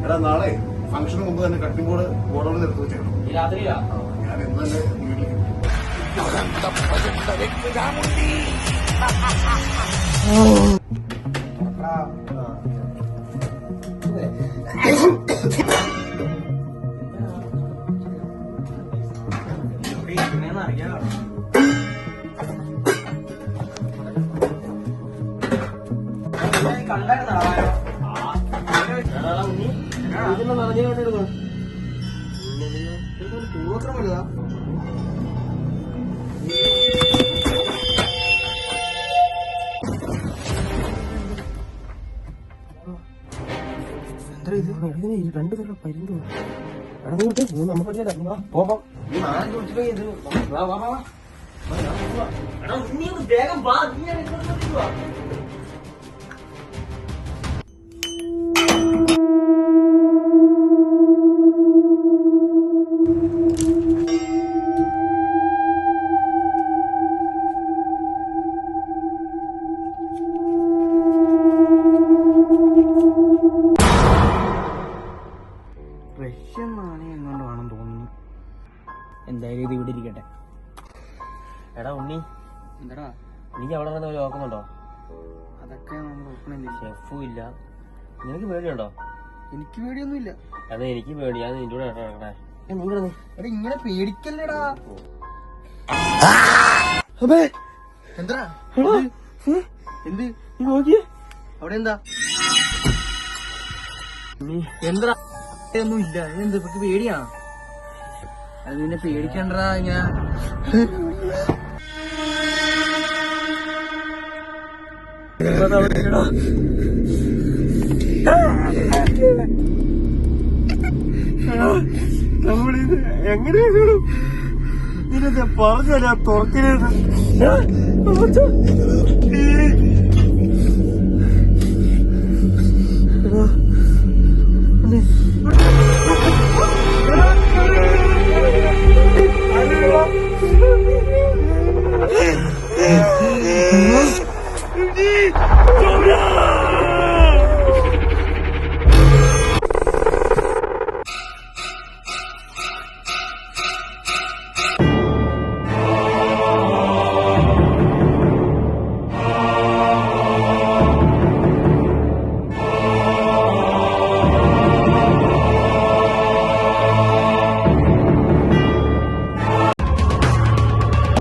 എടാ നാളെ ഫംഗ്ഷന് മുമ്പ് തന്നെ കട്ടിംഗ് ബോർഡ് ഗോഡൌണിൽ നിർത്തി വെച്ചേക്കണം. രാത്രിയാ ഞാൻ ഇന്ന് തന്നെ വീട്ടിലേക്ക് പൂർവക്രമല്ല എന്താ ഇത് രണ്ടു പേരുടെ പരുന്തോ ഇടങ്ങോട്ട് നമുക്ക് പോവാം ഈ നാളെ ചോദിച്ചിട്ട് ഇത് നീ വേഗം വാ നീ വാ റഷ്യൻ നാണയം എങ്ങോട്ട് വേണം തോന്നുന്നു. എന്തായാലും ഇത് ഇവിടെ ഇരിക്കട്ടെ. എടാ ഉണ്ണി എന്താടാ എനിക്ക് അവിടെ നിന്ന് നോക്കുന്നുണ്ടോ? അതൊക്കെ നമ്മൾ നോക്കണില്ല. ഷെഫും ഇല്ല. നിനക്ക് പേടിയുണ്ടോ? എനിക്ക് പേടിയൊന്നുമില്ല. അതെ എനിക്ക് പേടി. ഞാൻ നിന്റെ കൂടെ ഇറങ്ങണേ. എടാ ഇങ്ങനെ പേടിക്കല്ലേടാ. എന്താ എന്ത് നോക്കിയേ അവിടെ എന്താ എന്താ ഒന്നും ഇല്ല. എന്താ ഇവർക്ക് പേടിയാ? അത് പിന്നെ പേടിക്കണ്ടടാ. ഇങ്ങനെ നമ്മളിത് എങ്ങനെയാണ് പറഞ്ഞാ തുറക്കരുത്.